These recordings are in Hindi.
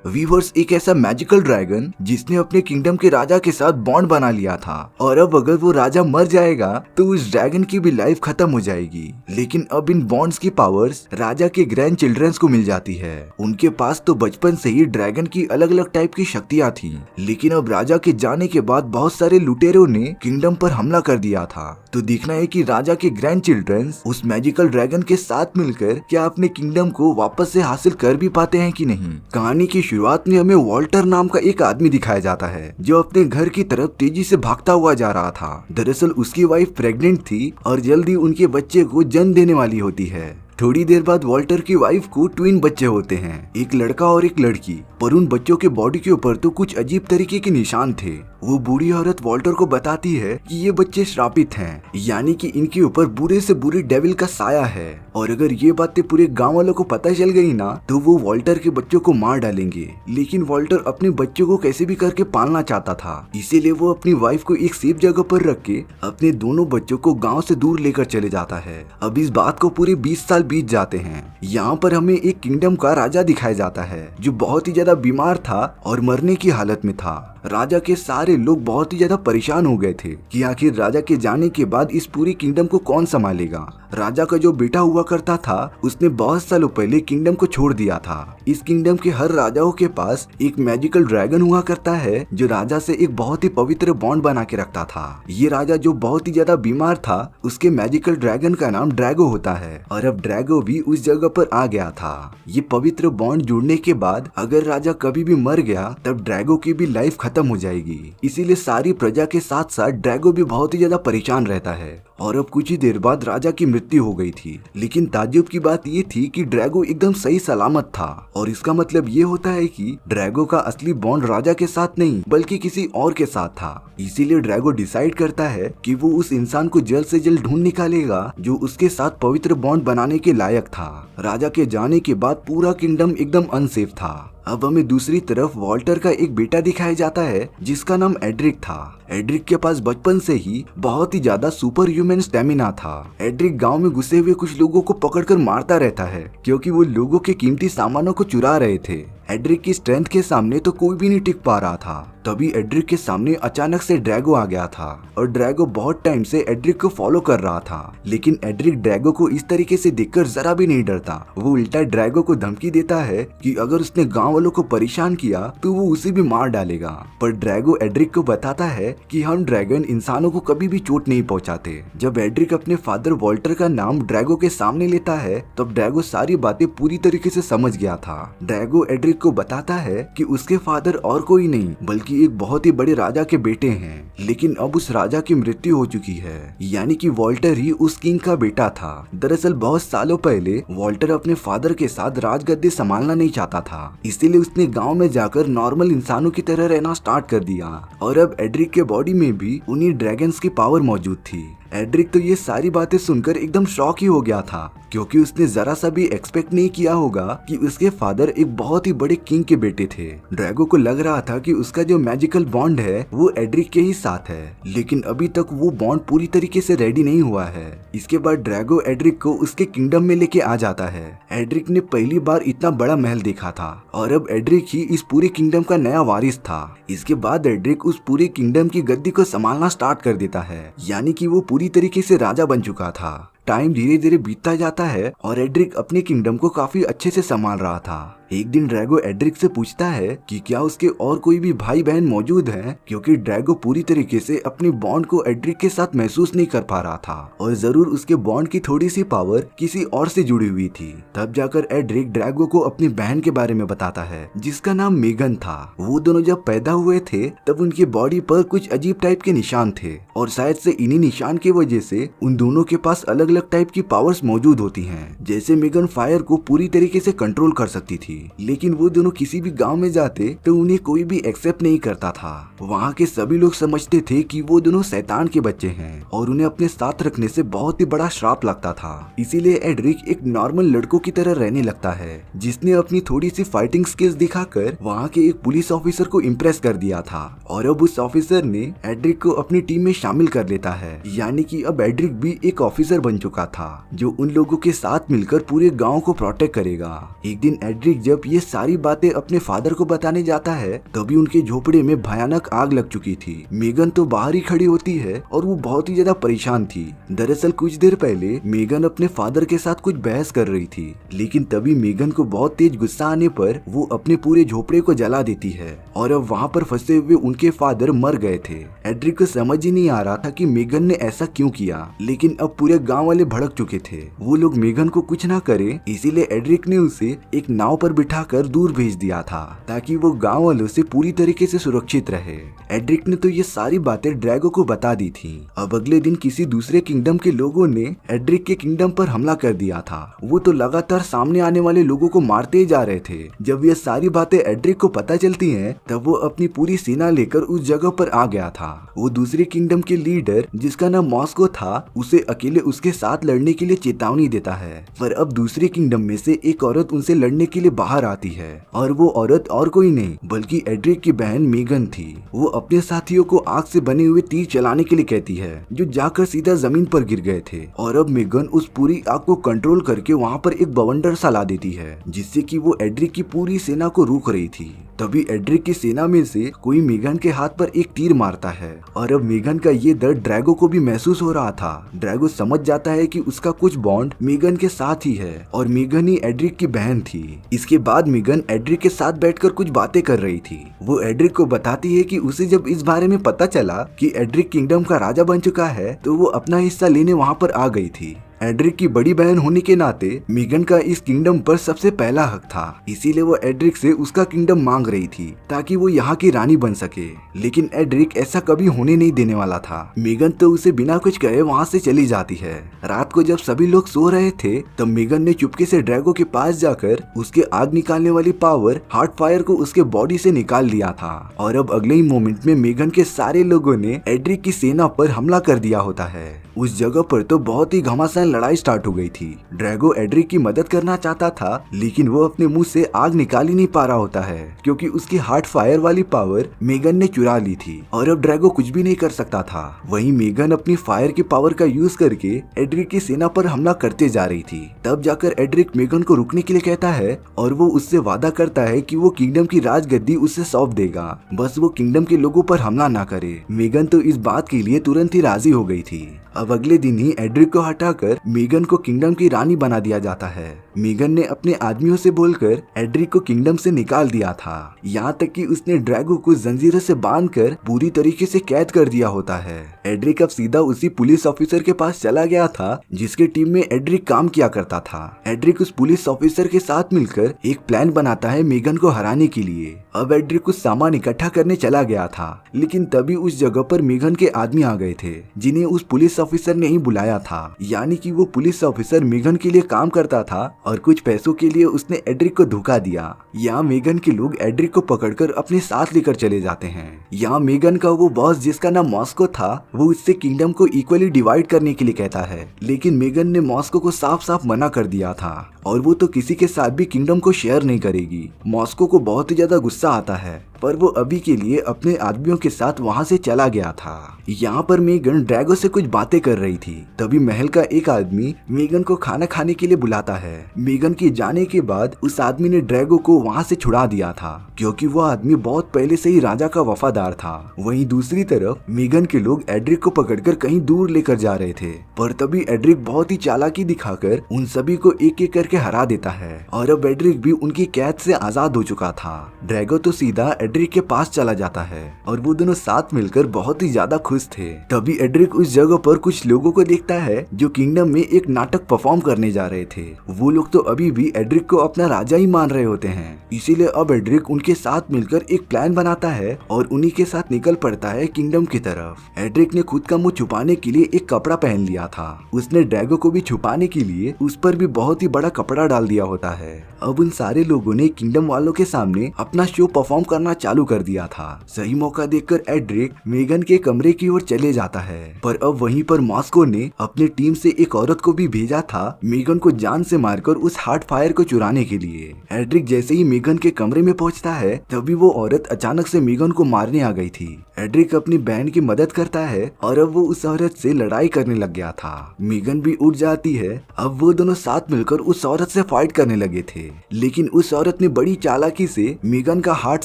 वीवर्स एक ऐसा मैजिकल ड्रैगन जिसने अपने किंगडम के राजा के साथ बॉन्ड बना लिया था और अब अगर वो राजा मर जाएगा तो उस ड्रैगन की भी लाइफ खत्म हो जाएगी। लेकिन अब इन बॉन्ड्स की पावर्स राजा के ग्रैंड चिल्ड्रंस को मिल जाती है। उनके पास तो बचपन से ही ड्रैगन की अलग अलग टाइप की शक्तियां थी, लेकिन अब राजा के जाने के बाद बहुत सारे लुटेरों ने किंगडम पर हमला कर दिया था। तो देखना है कि राजा के ग्रैंड चिल्ड्रंस उस मैजिकल ड्रैगन के साथ मिलकर क्या अपने किंगडम को वापस से हासिल कर भी पाते हैं कि नहीं। कहानी की शुरुआत में हमें वॉल्टर नाम का एक आदमी दिखाया जाता है जो अपने घर की तरफ तेजी से भागता हुआ जा रहा था। दरअसल उसकी वाइफ प्रेग्नेंट थी और जल्दी उनके बच्चे को जन्म देने वाली होती है। थोड़ी देर बाद वॉल्टर की वाइफ को ट्विन बच्चे होते हैं, एक लड़का और एक लड़की। पर उन बच्चों के बॉडी के ऊपर तो कुछ अजीब तरीके के निशान थे। वो बूढ़ी औरत वॉल्टर को बताती है कि ये बच्चे श्रापित हैं, यानी कि इनके ऊपर बुरे से बुरे डेविल का साया है और अगर ये बातें पूरे गांव वालों को पता चल गई ना तो वो वॉल्टर के बच्चों को मार डालेंगे। लेकिन वॉल्टर अपने बच्चों को कैसे भी करके पालना चाहता था, इसीलिए वो अपनी वाइफ को एक सेफ जगह पर रख के अपने दोनों बच्चों को गाँव से दूर लेकर चले जाता है। अब इस बात को पूरे 20 साल बीत जाते हैं। यहाँ पर हमें एक किंगडम का राजा दिखाया जाता है जो बहुत ही ज्यादा बीमार था और मरने की हालत में था। राजा के सारे लोग बहुत ही ज्यादा परेशान हो गए थे कि आखिर राजा के जाने के बाद इस पूरी किंगडम को कौन संभालेगा। राजा का जो बेटा हुआ करता था उसने बहुत सालों पहले किंगडम को छोड़ दिया था। इस किंगडम के हर राजाओं के पास एक मैजिकल ड्रैगन हुआ करता है जो राजा से एक बहुत ही पवित्र बॉन्ड बना के रखता था। ये राजा जो बहुत ही ज्यादा बीमार था उसके मैजिकल ड्रैगन का नाम ड्रैगो होता है और अब ड्रैगो भी उस जगह पर आ गया था। ये पवित्र बॉन्ड जुड़ने के बाद अगर राजा कभी भी मर गया तब ड्रैगो की भी लाइफ खत्म हो जाएगी। इसीलिए सारी प्रजा के साथ साथ ड्रैगो भी बहुत ही ज्यादा परेशान रहता है। और अब कुछ ही देर बाद राजा की मृत्यु हो गई थी। लेकिन ताज्जुब की बात ये थी कि ड्रैगो एकदम सही सलामत था और इसका मतलब ये होता है कि ड्रैगो का असली बॉन्ड राजा के साथ नहीं बल्कि किसी और के साथ था। इसीलिए ड्रैगो डिसाइड करता है कि वो उस इंसान को जल्द से जल्द ढूंढ निकालेगा जो उसके साथ पवित्र बॉन्ड बनाने के लायक था। राजा के जाने के बाद पूरा किंगडम एकदम अनसेफ था। अब हमें दूसरी तरफ वॉल्टर का एक बेटा दिखाया जाता है जिसका नाम एड्रिक था। एड्रिक के पास बचपन से ही बहुत ही ज्यादा सुपर ह्यूमन स्टेमिना था। एड्रिक गांव में घुसे हुए कुछ लोगों को पकड़कर मारता रहता है क्योंकि वो लोगों के कीमती सामानों को चुरा रहे थे। एड्रिक की स्ट्रेंथ के सामने तो कोई भी नहीं टिक पा रहा था। तभी एड्रिक के सामने अचानक से ड्रैगो आ गया था और ड्रैगो बहुत टाइम से एड्रिक को फॉलो कर रहा था। लेकिन एड्रिक ड्रैगो को इस तरीके से देखकर जरा भी नहीं डरता। वो उल्टा ड्रैगो को धमकी देता है कि अगर उसने गांव वालों को परेशान किया तो वो उसे भी मार डालेगा। पर ड्रैगो एड्रिक को बताता है कि हम ड्रैगन इंसानों को कभी भी चोट नहीं पहुंचाते। जब एड्रिक अपने फादर वॉल्टर का नाम ड्रैगो के सामने लेता है तब ड्रैगो सारी बातें पूरी तरीके से समझ गया था। ड्रैगो एड्रिक को बताता है कि उसके फादर और कोई नहीं बल्कि एक बहुत ही बड़े राजा के बेटे हैं। लेकिन अब उस राजा की मृत्यु हो चुकी है, यानी कि वॉल्टर ही उस किंग का बेटा था। दरअसल बहुत सालों पहले वॉल्टर अपने फादर के साथ राजगद्दी संभालना नहीं चाहता था, इसीलिए उसने गांव में जाकर नॉर्मल इंसानों की तरह रहना स्टार्ट कर दिया और अब एड्रिक के बॉडी में भी उन्हीं ड्रैगन्स की पावर मौजूद थी। एड्रिक तो ये सारी बातें सुनकर एकदम शॉक ही हो गया था क्योंकि उसने जरा सा भी एक्सपेक्ट नहीं किया होगा कि उसके फादर एक बहुत ही बड़े किंग के बेटे थे। ड्रैगो को लग रहा था कि उसका जो मैजिकल बॉन्ड है वो एड्रिक के ही साथ है, लेकिन अभी तक वो बॉन्ड पूरी तरीके से रेडी नहीं हुआ है। इसके बाद ड्रैगो एड्रिक को उसके किंगडम में लेके आ जाता है। एड्रिक ने पहली बार इतना बड़ा महल देखा था और अब एड्रिक ही इस पूरे किंगडम का नया वारिस था। इसके बाद एड्रिक उस पूरे किंगडम की गद्दी को संभालना स्टार्ट कर देता है, यानी कि वो पूरी तरीके से राजा बन चुका था। टाइम धीरे धीरे बीतता जाता है और एड्रिक अपने किंगडम को काफी अच्छे से संभाल रहा था। एक दिन ड्रैगो एड्रिक से पूछता है कि क्या उसके और कोई भी भाई बहन मौजूद हैं, क्योंकि ड्रैगो पूरी तरीके से अपने बॉन्ड को एड्रिक के साथ महसूस नहीं कर पा रहा था और जरूर उसके बॉन्ड की थोड़ी सी पावर किसी और से जुड़ी हुई थी। तब जाकर एड्रिक ड्रैगो को अपनी बहन के बारे में बताता है जिसका नाम मेगन था। वो दोनों जब पैदा हुए थे तब उनकी बॉडी पर कुछ अजीब टाइप के निशान थे और शायद से इन्हीं निशान की वजह से उन दोनों के पास अलग अलग टाइप की पावर्स मौजूद होती हैं। जैसे मेगन फायर को पूरी तरीके से कंट्रोल कर सकती थी, लेकिन वो दोनों किसी भी गांव में जाते तो उन्हें कोई भी एक्सेप्ट नहीं करता था। वहाँ के सभी लोग समझते थे कि वो दोनों शैतान के बच्चे हैं और उन्हें अपने साथ रखने से बहुत ही बड़ा श्राप लगता था। इसीलिए एड्रिक एक नॉर्मल लड़कों की तरह रहने लगता है, जिसने अपनी थोड़ी सी फाइटिंग स्किल्स दिखाकर वहाँ के एक पुलिस ऑफिसर को इम्प्रेस कर दिया था और अब उस ऑफिसर ने एड्रिक को अपनी टीम में शामिल कर लेता है, यानी कि अब एड्रिक भी एक ऑफिसर बन चुका था जो उन लोगों के साथ मिलकर पूरे गांव को प्रोटेक्ट करेगा। एक दिन एड्रिक जब ये सारी बातें अपने फादर को बताने जाता है तभी उनके झोपड़े में भयानक आग लग चुकी थी। मेगन तो बाहर ही खड़ी होती है और वो बहुत ही ज्यादा परेशान थी। दरअसल कुछ देर पहले मेगन अपने फादर के साथ कुछ बहस कर रही थी, लेकिन तभी मेगन को बहुत तेज गुस्सा आने पर वो अपने पूरे झोपड़े को जला देती है और अब वहाँ पर फंसे हुए उनके फादर मर गए थे। एड्रिक को समझ ही नहीं आ रहा था कि मेगन ने ऐसा क्यों किया, लेकिन अब पूरे गांव वाले भड़क चुके थे। वो लोग मेगन को कुछ ना करे इसीलिए एड्रिक ने उसे एक नाव पर बिठाकर दूर भेज दिया था ताकि वो गांव वालों से पूरी तरीके से सुरक्षित रहे। एड्रिक ने तो ये सारी बातें ड्रैगो को बता दी थी। अब अगले दिन किसी दूसरे किंगडम के लोगों ने एड्रिक के किंगडम पर हमला कर दिया था। वो तो लगातार सामने आने वाले लोगों को मारते ही जा रहे थे। जब ये सारी बातें एड्रिक को पता चलती हैं, तब वो अपनी पूरी सेना लेकर उस जगह पर आ गया था। वो दूसरे किंगडम के लीडर जिसका नाम मॉस्को था उसे अकेले उसके साथ लड़ने के लिए चेतावनी देता है, पर अब दूसरे किंगडम में से एक औरत उनसे लड़ने के लिए बाहर आती है और वो औरत और कोई नहीं बल्कि एड्रिक की बहन मेगन थी। वो अपने साथियों को आग से बने हुए तीर चलाने के लिए कहती है जो जाकर सीधा जमीन पर गिर गए थे और अब मेगन उस पूरी आग को कंट्रोल करके वहाँ पर एक बवंडर सा ला देती है जिससे कि वो एड्रिक की पूरी सेना को रोक रही थी। तभी एड्रिक की सेना में से कोई मेगन के हाथ पर एक तीर मारता है और अब मेगन का ये दर्द ड्रैगो को भी महसूस हो रहा था। ड्रैगो समझ जाता है कि उसका कुछ बॉन्ड मेगन के साथ ही है और मेगन ही एड्रिक की बहन थी। इसके बाद मेगन एड्रिक के साथ बैठकर कुछ बातें कर रही थी। वो एड्रिक को बताती है कि उसे जब इस बारे में पता चला कि एड्रिक किंगडम का राजा बन चुका है तो वो अपना हिस्सा लेने वहाँ पर आ गई थी। एड्रिक की बड़ी बहन होने के नाते मेगन का इस किंगडम पर सबसे पहला हक था, इसीलिए वो एड्रिक से उसका किंगडम मांग रही थी ताकि वो यहाँ की रानी बन सके। लेकिन एड्रिक ऐसा कभी होने नहीं देने वाला था। मेगन तो उसे बिना कुछ कहे वहाँ से चली जाती है। रात को जब सभी लोग सो रहे थे तब मेगन ने चुपके से ड्रैगो के पास जाकर उसके आग निकालने वाली पावर हार्ट फायर को उसके बॉडी से निकाल लिया था और अब अगले ही मोमेंट में मेगन के सारे लोगों ने एड्रिक की सेना पर हमला कर दिया होता है। उस जगह पर तो बहुत ही घमासान लड़ाई स्टार्ट हो गई थी। ड्रैगो एड्रिक की मदद करना चाहता था लेकिन वो अपने मुंह से आग निकाल ही नहीं पा रहा होता है क्योंकि उसकी हार्ट फायर वाली पावर मेगन ने चुरा ली थी और अब ड्रैगो कुछ भी नहीं कर सकता था। वहीं मेगन अपनी फायर की पावर का यूज करके एड्रिक की सेना पर हमला करते जा रही थी। तब जाकर एड्रिक मेगन को रुकने के लिए कहता है और वो उससे वादा करता है कि वो किंगडम की राजगद्दी उसे सौंप देगा, बस वो किंगडम के लोगों पर हमला ना करे। मेगन तो इस बात के लिए तुरंत ही राजी हो गई थी। अब अगले दिन ही एड्रिक को हटाकर मेगन को किंगडम की रानी बना दिया जाता है। मेगन ने अपने आदमियों से बोलकर एड्रिक को किंगडम से निकाल दिया था, यहाँ तक कि उसने ड्रैगो को जंजीरों से बांधकर पूरी तरीके से कैद कर दिया होता है। एड्रिक अब सीधा उसी पुलिस ऑफिसर के पास चला गया था जिसके टीम में एड्रिक काम किया करता था। एड्रिक उस पुलिस ऑफिसर के साथ मिलकर एक प्लान बनाता है मेगन को हराने के लिए। अब एड्रिक कुछ सामान इकट्ठा करने चला गया था लेकिन तभी उस जगह पर मेगन के आदमी आ गए थे जिन्हें उस पुलिस ऑफिसर ने ही बुलाया था, यानी कि वो पुलिस ऑफिसर मेगन के लिए काम करता था और कुछ पैसों के लिए उसने एड्रिक को धोखा दिया। यहाँ मेगन के लोग एड्रिक को पकड़कर अपने साथ लेकर चले जाते हैं। यहाँ मेगन का वो बॉस जिसका नाम मॉस्को था वो इससे किंगडम को इक्वली डिवाइड करने के लिए कहता है, लेकिन मेगन ने मॉस्को को साफ साफ मना कर दिया था और वो तो किसी के साथ भी किंगडम को शेयर नहीं करेगी। मॉस्को को बहुत ही ज्यादा गुस्सा आता है पर वो अभी के लिए अपने आदमियों के साथ वहाँ से चला गया था। यहाँ पर मेगन ड्रैगो से कुछ बातें कर रही थी। तभी महल का एक आदमी मेगन को खाना खाने के लिए बुलाता है। मेगन के जाने के बाद उस आदमी ने ड्रैगो को वहाँ से छुड़ा दिया था क्योंकि वो आदमी बहुत पहले से ही राजा का वफादार था। वहीं दूसरी तरफ मेगन के लोग एड्रिक को पकड़कर कहीं दूर लेकर जा रहे थे, पर तभी एड्रिक बहुत ही चालाकी दिखाकर उन सभी को एक एक करके हरा देता है और अब एड्रिक भी उनकी कैद से आजाद हो चुका था। ड्रैगो तो सीधा एड्रिक के पास चला जाता है और वो दोनों साथ मिलकर बहुत ही ज्यादा खुश थे। तभी एड्रिक उस जगह पर कुछ लोगों को देखता है जो किंगडम में एक नाटक परफॉर्म करने जा रहे थे। वो लोग तो अभी भी एड्रिक को अपना राजा ही मान रहे होते हैं, इसीलिए अब एड्रिक उनके साथ मिलकर एक प्लान बनाता है और उन्हीं के साथ निकल पड़ता है किंगडम की तरफ। एड्रिक ने खुद का मुंह छुपाने के लिए एक कपड़ा पहन लिया था। उसने ड्रैगो को भी छुपाने के लिए उस पर भी बहुत ही बड़ा कपड़ा डाल दिया होता है। अब उन सारे लोगों ने किंगडम वालों के सामने अपना शो परफॉर्म करना चालू कर दिया था। सही मौका देखकर एड्रिक मेगन के कमरे की ओर चले जाता है, पर अब वहीं पर मॉस्को ने अपनी टीम से एक औरत को भी भेजा था मेगन को जान से मारकर उस हार्ट फायर को चुराने के लिए। एड्रिक जैसे ही मेगन के कमरे में पहुंचता है तभी वो औरत अचानक से मेगन को मारने आ गई थी। एड्रिक अपनी बहन की मदद करता है और अब वो उस औरत से लड़ाई करने लग गया था। मेगन भी उठ जाती है। अब वो दोनों साथ मिलकर उस औरत से फाइट करने लगे थे, लेकिन उस औरत ने बड़ी चालाकी से मेगन का हार्ट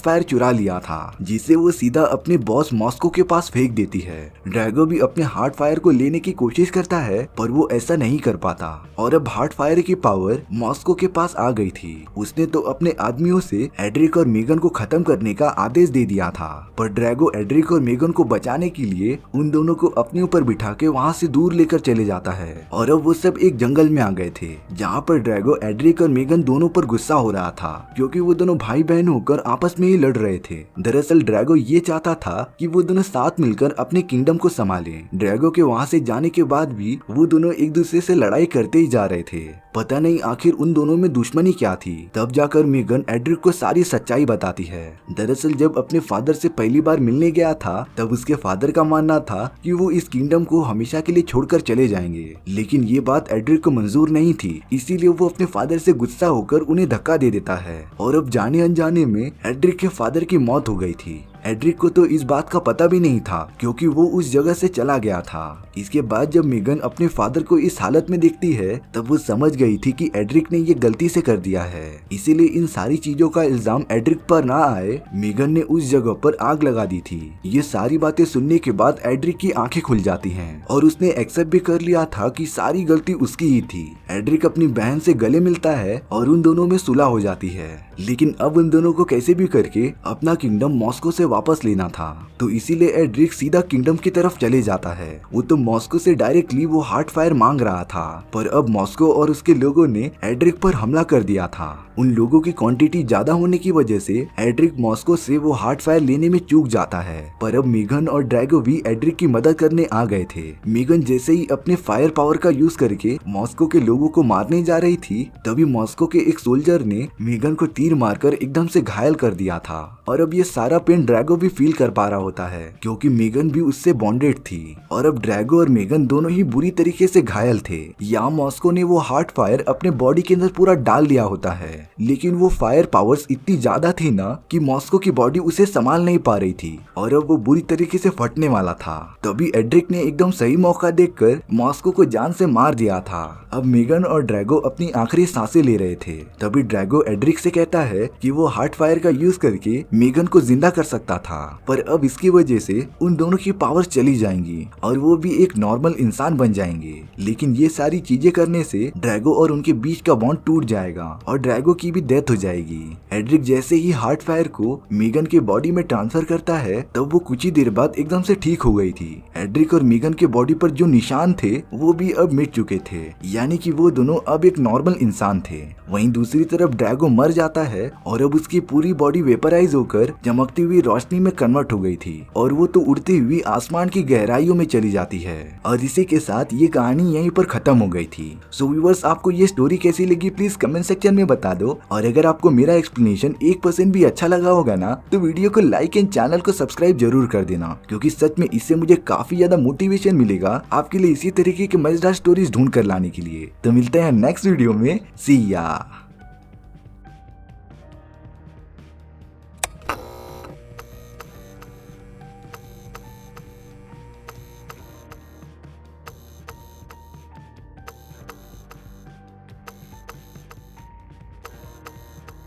फायर चुरा लिया था, जिसे वो सीधा अपने बॉस मॉस्को के पास फेंक देती है। ड्रैगो भी अपने हार्ट फायर को लेने की कोशिश करता है, पर वो ऐसा नहीं कर पाता और अब हार्ट फायर की पावर मॉस्को के पास आ गई थी। उसने तो अपने आदमियों से एड्रिक और मेगन को खत्म करने का आदेश दे दिया था, पर ड्रैगो एड्रिक और मेगन को बचाने के लिए उन दोनों को अपने ऊपर बिठा के वहाँ से दूर लेकर चले जाता है। और अब वो सब एक जंगल में आ गए थे, जहाँ पर ड्रैगो एड्रिक और मेगन दोनों पर गुस्सा हो रहा था, क्योंकि वो दोनों भाई बहन होकर आपस में ही लड़ रहे थे। दरअसल ड्रैगो ये चाहता था कि वो दोनों साथ मिलकर अपने किंगडम को संभालें। ड्रैगो के वहाँ से जाने के बाद भी वो दोनों एक दूसरे से लड़ाई करते ही जा रहे थे। पता नहीं आखिर उन दोनों में दुश्मनी क्या थी। तब जाकर मेगन एड्रिक को सारी सच्चाई बताती है। दरअसल जब अपने फादर से पहली बार मिलने गया था तब उसके फादर का मानना था कि वो इस किंगडम को हमेशा के लिए छोड़कर चले जाएंगे, लेकिन ये बात एड्रिक को मंजूर नहीं थी, इसीलिए वो अपने फादर से गुस्सा होकर उन्हें धक्का दे देता है और अब जाने अनजाने में एड्रिक के फादर की मौत हो गई थी। एड्रिक को तो इस बात का पता भी नहीं था, क्योंकि वो उस जगह से चला गया था। इसके बाद जब मेगन अपने फादर को इस हालत में देखती है तब वो समझ गई थी कि एड्रिक ने ये गलती से कर दिया है, इसीलिए इन सारी चीजों का इल्जाम एड्रिक पर ना आए मेगन ने उस जगह पर आग लगा दी थी। ये सारी बातें सुनने के बाद एड्रिक की आंखें खुल जाती हैं और उसने एक्सेप्ट भी कर लिया था कि सारी गलती उसकी ही थी। एड्रिक अपनी बहन से गले मिलता है और उन दोनों में सुलह हो जाती है, लेकिन अब उन दोनों को कैसे भी करके अपना किंगडम मॉस्को से वापस लेना था, तो इसीलिए एड्रिक सीधा किंगडम की तरफ चले जाता है। वो तो मॉस्को से डायरेक्टली वो हार्ट फायर मांग रहा था, पर अब मॉस्को और उसके लोगों ने एड्रिक पर हमला कर दिया था। उन लोगों की क्वांटिटी ज्यादा होने की वजह से एड्रिक मॉस्को से वो हार्ट फायर लेने में चूक जाता है, पर अब मेगन और ड्रैगो भी एड्रिक की मदद करने आ गए थे। मेगन जैसे ही अपने फायर पावर का यूज करके मॉस्को के लोगों को मारने जा रही थी, तभी मॉस्को के एक सोल्जर ने मेगन को तीर मारकर एकदम से घायल कर दिया था। और अब ये सारा पेन ड्रैगो भी फील कर पा रहा होता है, क्योंकि मेगन भी उससे बॉन्डेड थी और अब ड्रैगो और मेगन दोनों ही बुरी तरीके से घायल थे। यहाँ मॉस्को ने वो हार्ट फायर अपने बॉडी के अंदर पूरा डाल दिया होता है, लेकिन वो फायर पावर्स इतनी ज्यादा थी ना कि मॉस्को की बॉडी उसे संभाल नहीं पा रही थी और अब वो बुरी तरीके से फटने वाला था। तभी एड्रिक ने एकदम सही मौका देखकर मॉस्को को जान से मार दिया था। अब मेगन और ड्रैगो अपनी आखिरी सांसें ले रहे थे। तभी ड्रैगो एड्रिक से कहता है कि वो हार्ट फायर का यूज करके मेगन को जिंदा कर सकता था, पर अब इसकी वजह से उन दोनों की पावर चली जाएंगी और वो भी एक नॉर्मल इंसान बन जाएंगे। लेकिन ये सारी चीजें करने से ड्रैगो और उनके बीच का बॉन्ड टूट जाएगा और ड्रैगो की भी डेथ हो जाएगी। एड्रिक जैसे ही हार्ट फायर को मेगन के बॉडी में ट्रांसफर करता है तब वो कुछ ही देर बाद एकदम से ठीक हो गई थी। एड्रिक और मेगन के बॉडी पर जो निशान थे वो भी अब मिट चुके थे, यानी कि वो दोनों अब एक नॉर्मल इंसान थे। वहीं दूसरी तरफ ड्रैगो मर जाता है और अब उसकी पूरी बॉडी वेपराइज होकर चमकती हुई रोशनी में कन्वर्ट हो गई थी और वो तो उड़ती हुई आसमान की गहराइयों में चली जाती है। और इसी के साथ ये कहानी यहीं पर खत्म हो गई थी। सो व्यूअर्स, आपको ये स्टोरी कैसी लगी प्लीज कमेंट सेक्शन में बता दो, और अगर आपको मेरा एक्सप्लेनेशन 1% भी अच्छा लगा होगा ना तो वीडियो को लाइक एंड चैनल को सब्सक्राइब जरूर कर देना, क्योंकि सच में इससे मुझे काफी ज्यादा मोटिवेशन मिलेगा आपके लिए इसी तरीके के मजेदार स्टोरीज ढूंढ कर लाने के लिए। तो मिलते हैं नेक्स्ट वीडियो में, सी या।